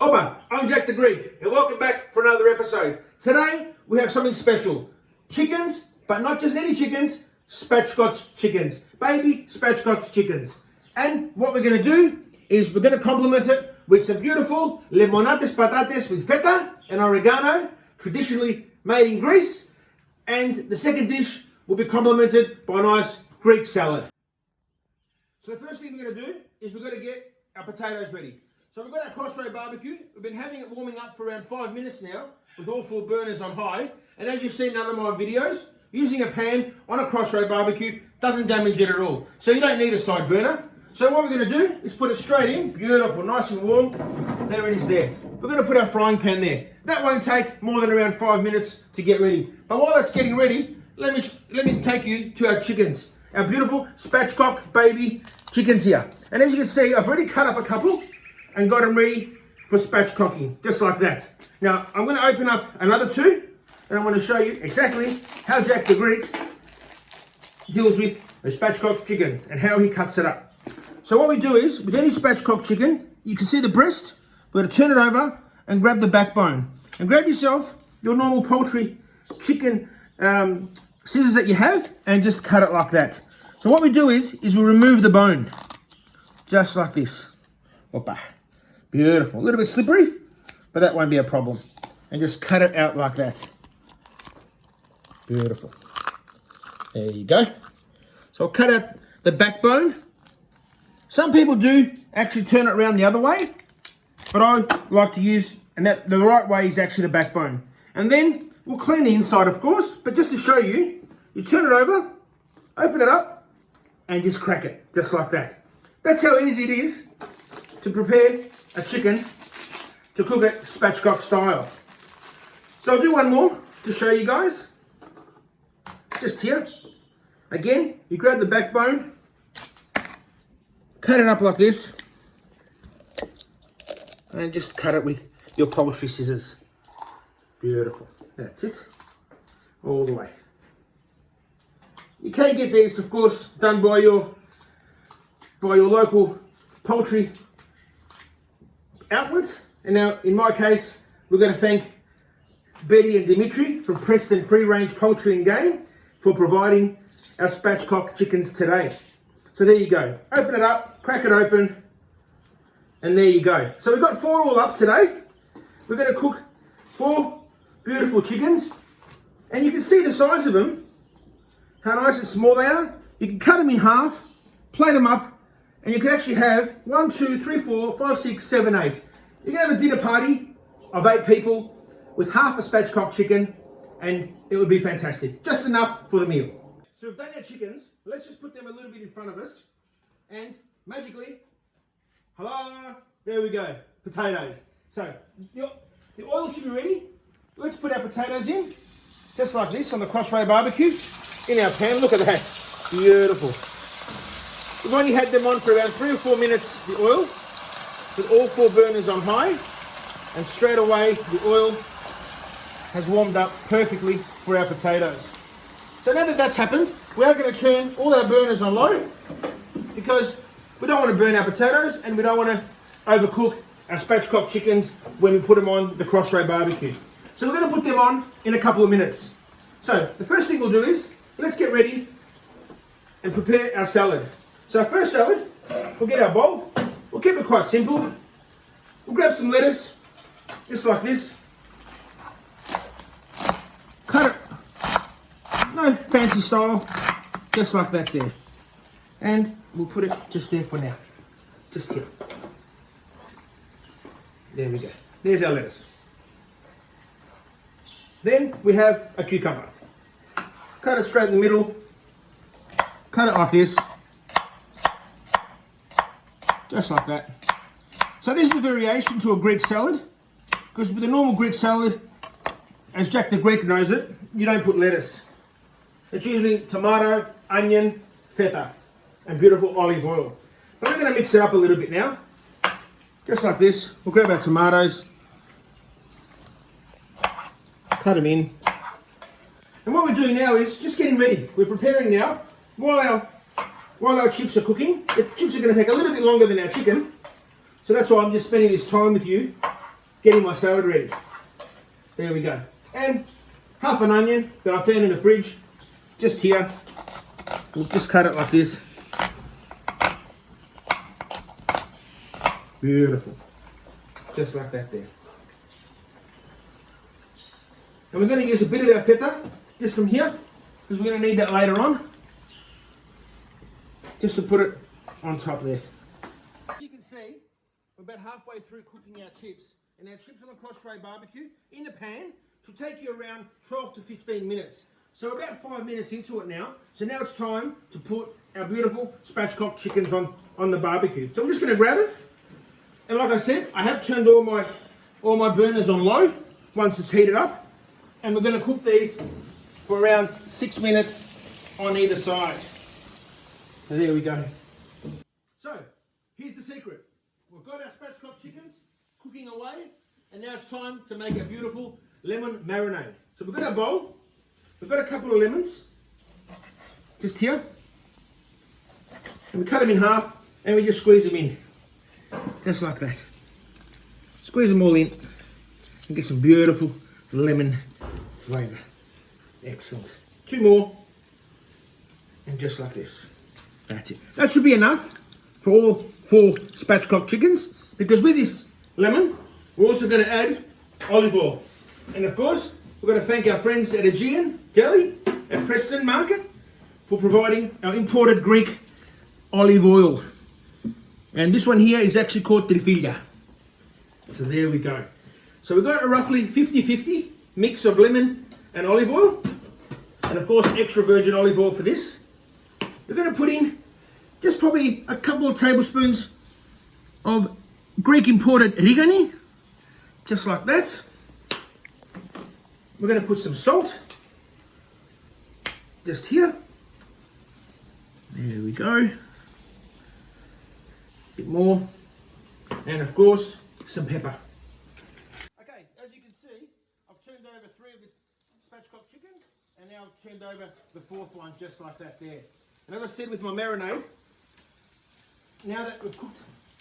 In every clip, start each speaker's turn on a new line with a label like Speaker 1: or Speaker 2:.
Speaker 1: Opa, I'm Jack the Greek, and welcome back for another episode. Today, we have something special. Chickens, but not just any chickens, Spatchcock chickens. Baby Spatchcock chickens. And what we're going to do is we're going to complement it with some beautiful limonates patates with feta and oregano, traditionally made in Greece. And the second dish will be complemented by a nice Greek salad. So the first thing we're going to do is we're going to get our potatoes ready. So we've got our CrossRay BBQ. We've been having it warming up for around 5 minutes now with all 4 burners on high. And as you've seen in other of my videos, using a pan on a CrossRay BBQ doesn't damage it at all. So you don't need a side burner. So what we're going to do is put it straight in. Beautiful, nice and warm. There it is there. We're going to put our frying pan there. That won't take more than around 5 minutes to get ready. But while that's getting ready, let me take you to our chickens. Our beautiful Spatchcock baby chickens here. And as you can see, I've already cut up a couple and got them ready for spatchcocking, just like that. Now, I'm going to open up another 2, and I'm going to show you exactly how Jack the Greek deals with a spatchcock chicken and how he cuts it up. So what we do is, with any spatchcock chicken, you can see the breast. We're going to turn it over and grab the backbone. And grab yourself your normal poultry chicken scissors that you have and just cut it like that. So what we do is we remove the bone, just like this. Opa. Beautiful. A little bit slippery, but that won't be a problem. And just cut it out like that. Beautiful. There you go. So I'll cut out the backbone. Some people do actually turn it around the other way, but I like to use, and that the right way is actually the backbone. And then we'll clean the inside, of course, but just to show you, you turn it over, open it up, and just crack it, just like that. That's how easy it is to prepare a chicken to cook it spatchcock style. So I'll do one more to show you guys. Just here. Again, you grab the backbone, cut it up like this, and just cut it with your poultry scissors. Beautiful. That's it. All the way. You can get these, of course, done by your local poultry outlet. And now, in my case, we're going to thank Betty and Dimitry from Preston Free Range Poultry and Game for providing our spatchcock chickens today. So there you go. Open it up, crack it open, and there you go. So we've got 4 all up today. We're going to cook 4 beautiful chickens, and you can see the size of them, how nice and small they are. You can cut them in half, plate them up, and you can actually have 1, 2, 3, 4, 5, 6, 7, 8. You can have a dinner party of 8 people with half a spatchcock chicken, and it would be fantastic. Just enough for the meal. So we've done our chickens. Let's just put them a little bit in front of us, and magically, hello, there we go, potatoes. So the oil should be ready. Let's put our potatoes in, just like this on the CrossRay BBQ, in our pan. Look at that, beautiful. We've only had them on for around 3 or 4 minutes, the oil, with all 4 burners on high, and straight away the oil has warmed up perfectly for our potatoes. So now that that's happened, we are going to turn all our burners on low, because we don't want to burn our potatoes and we don't want to overcook our spatchcock chickens when we put them on the CrossRay BBQ. So we're going to put them on in a couple of minutes. So the first thing we'll do is, let's get ready and prepare our salad. So our first salad, we'll get our bowl. We'll keep it quite simple. We'll grab some lettuce, just like this. Cut it, no fancy style, just like that there. And we'll put it just there for now, just here. There we go, there's our lettuce. Then we have a cucumber. Cut it straight in the middle, cut it like this, just like that. So this is a variation to a Greek salad, because with a normal Greek salad, as Jack the Greek knows it, you don't put lettuce. It's usually tomato, onion, feta, and beautiful olive oil. But we're going to mix it up a little bit now, just like this. We'll grab our tomatoes, cut them in. And what we're doing now is just getting ready. We're preparing now, while our chips are cooking. The chips are going to take a little bit longer than our chicken, so that's why I'm just spending this time with you getting my salad ready. There we go. And half an onion that I found in the fridge, just here. We'll just cut it like this. Beautiful. Just like that there. And we're going to use a bit of our feta, just from here, because we're going to need that later on. Just to put it on top there. As you can see, we're about halfway through cooking our chips. And our chips on the CrossRay BBQ in the pan should take you around 12 to 15 minutes. So we're about 5 minutes into it now. So now it's time to put our beautiful spatchcock chickens on the barbecue. So we're just going to grab it. And like I said, I have turned all my burners on low once it's heated up. And we're going to cook these for around 6 minutes on either side. So there we go. So here's the secret. We've got our spatchcock chickens cooking away, and now it's time to make a beautiful lemon marinade. So we've got our bowl, we've got a couple of lemons, just here, and we cut them in half, and we just squeeze them in, just like that. Squeeze them all in, and get some beautiful lemon flavour. Excellent. 2 more, and just like this. That's it. That should be enough for all 4 spatchcock chickens, because with this lemon, we're also going to add olive oil. And of course, we're going to thank our friends at Aegean Deli at Preston Market for providing our imported Greek olive oil. And this one here is actually called trifiglia. So there we go. So we've got a roughly 50-50 mix of lemon and olive oil. And of course, extra virgin olive oil for this. We're going to put in just probably a couple of tablespoons of Greek imported rigani, just like that. We're going to put some salt, just here. There we go. A bit more. And of course, some pepper. Okay, as you can see, I've turned over 3 of the spatchcock chickens, and now I've turned over the 4th one, just like that there. And as I said with my marinade, now that we've cooked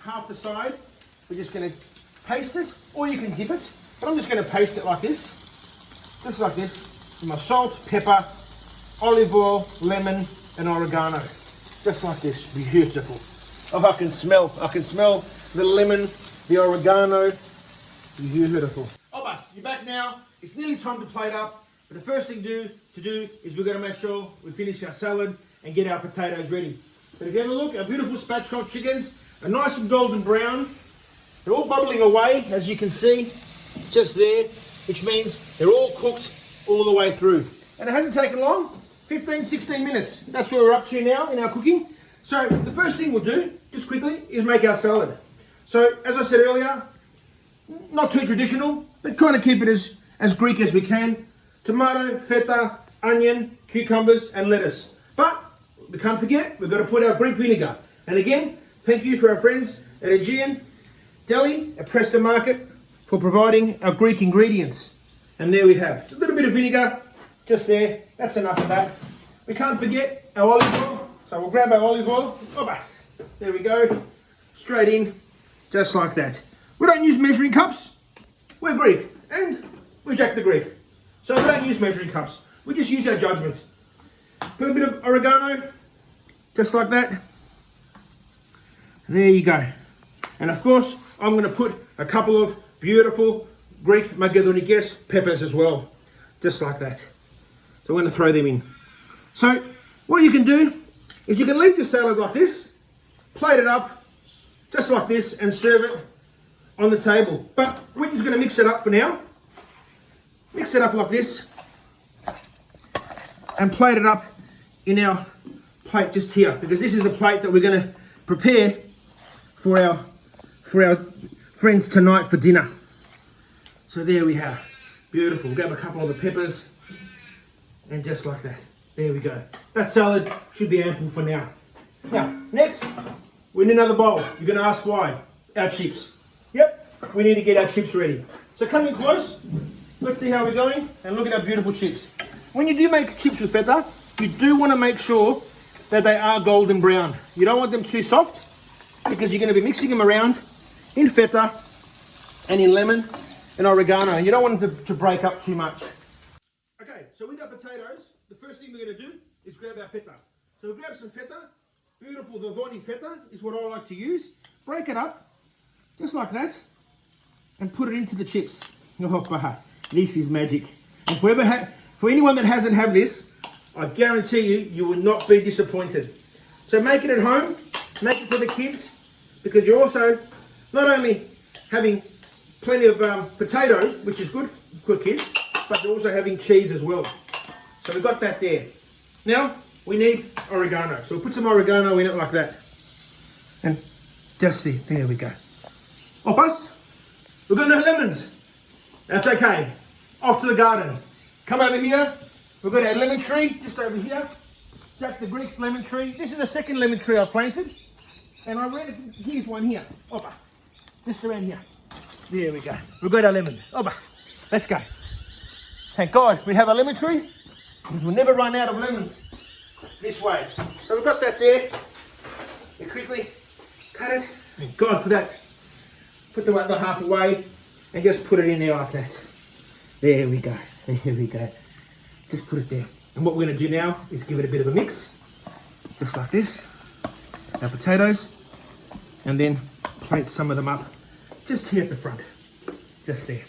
Speaker 1: half the side, we're just going to paste it, or you can dip it, but I'm just going to paste it like this, just like this, with my salt, pepper, olive oil, lemon, and oregano, just like this. Beautiful. Oh, I can smell the lemon, the oregano. Beautiful. Oh, boss, you're back now. It's nearly time to plate up, but the first thing to do is we're going to make sure we finish our salad and get our potatoes ready. But if you have a look, our beautiful spatchcock chickens are nice and golden brown. They're all bubbling away, as you can see, just there, which means they're all cooked all the way through. And it hasn't taken long, 15, 16 minutes. That's where we're up to now in our cooking. So the first thing we'll do, just quickly, is make our salad. So, as I said earlier, not too traditional, but trying to keep it as Greek as we can. Tomato, feta, onion, cucumbers, and lettuce. But we can't forget, we've got to put our Greek vinegar. And again, thank you for our friends at Aegean Deli at Preston Market for providing our Greek ingredients. And there we have a little bit of vinegar, just there. That's enough of that. We can't forget our olive oil. So we'll grab our olive oil. Obas. There we go. Straight in, just like that. We don't use measuring cups. We're Greek, and we're Jack the Greek. So we don't use measuring cups. We just use our judgment. Put a bit of oregano, just like that. There you go. And of course, I'm going to put a couple of beautiful Greek Magedonikes peppers as well, just like that. So I'm going to throw them in. So what you can do is you can leave your salad like this, plate it up, just like this, and serve it on the table. But we're just going to mix it up for now. Mix it up like this, and plate it up in our plate just here, because this is the plate that we're going to prepare for our friends tonight for dinner. So there we have. Beautiful. Grab a couple of the peppers, and just like that. There we go. That salad should be ample for now. Now, next, we need another bowl. You're going to ask why. Our chips. Yep, we need to get our chips ready. So come in close. Let's see how we're going, and look at our beautiful chips. When you do make chips with feta, you do want to make sure that they are golden brown. You don't want them too soft, because you're going to be mixing them around in feta and in lemon and oregano. You don't want it to break up too much. Okay, so with our potatoes, the first thing we're going to do is grab our feta. So we'll grab some feta. Beautiful Dodoni feta is what I like to use. Break it up, just like that, and put it into the chips. Oh, this is magic. And for anyone that hasn't had this, I guarantee you will not be disappointed. So make it at home, make it for the kids, because you're also not only having plenty of potato, which is good kids, but you're also having cheese as well. So we've got that there. Now we need oregano. So we'll put some oregano in it like that. And just there we go. Oppas, we've got no lemons. That's okay. Off to the garden. Come over here. We've got our lemon tree just over here. Jack the Greek's lemon tree. This is the second lemon tree I planted. And here's one here. Oppa. Just around here. There we go. We've got our lemon. Oppa. Let's go. Thank God we have a lemon tree, because we'll never run out of lemons this way. So we've got that there. We quickly cut it. Thank God for that. Put the other half away and just put it in there like that. There we go. There we go. Just put it there. And what we're going to do now is give it a bit of a mix. Just like this. Our potatoes. And then plate some of them up just here at the front. Just there.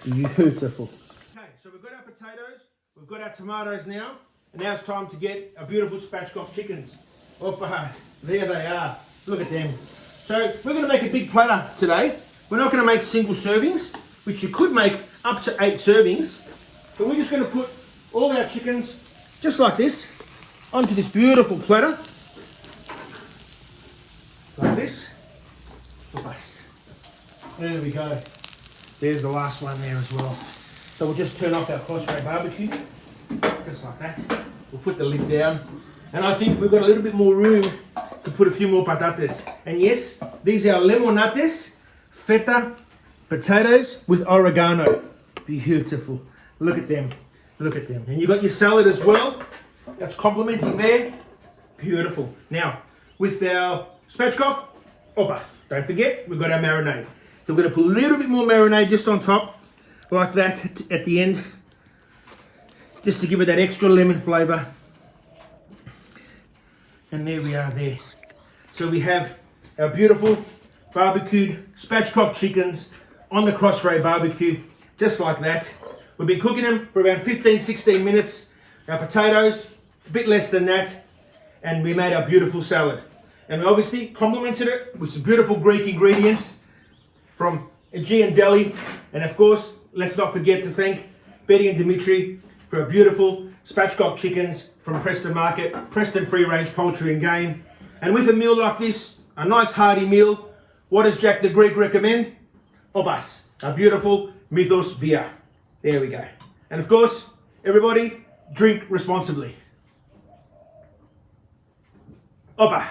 Speaker 1: Beautiful. Okay, so we've got our potatoes. We've got our tomatoes now. And now it's time to get our beautiful spatchcock chickens. Oppas. There they are. Look at them. So we're going to make a big platter today. We're not going to make single servings, which you could make up to 8 servings. But we're just going to put all our chickens, just like this, onto this beautiful platter. Like this. Oppas. There we go. There's the last one there as well. So we'll just turn off our CrossRay BBQ, just like that. We'll put the lid down. And I think we've got a little bit more room to put a few more patatas. And yes, these are lemonates, feta, potatoes with oregano. Beautiful. Look at them. Look at them. And you've got your salad as well. That's complementing there. Beautiful. Now, with our spatchcock, oppa, don't forget, we've got our marinade. So we're going to put a little bit more marinade just on top, like that at the end, just to give it that extra lemon flavour. And there we are there. So we have our beautiful barbecued spatchcock chickens on the CrossRay barbecue, just like that. We've been cooking them for around 15-16 minutes. Our potatoes, a bit less than that, and we made our beautiful salad. And we obviously complemented it with some beautiful Greek ingredients from Aegean Deli. And of course, let's not forget to thank Betty and Dimitry for our beautiful spatchcock chickens from Preston Market, Preston Free Range Poultry and Game. And with a meal like this, a nice hearty meal, what does Jack the Greek recommend? Oppas, a beautiful Mythos beer. There we go. And of course, everybody, drink responsibly. Oppa.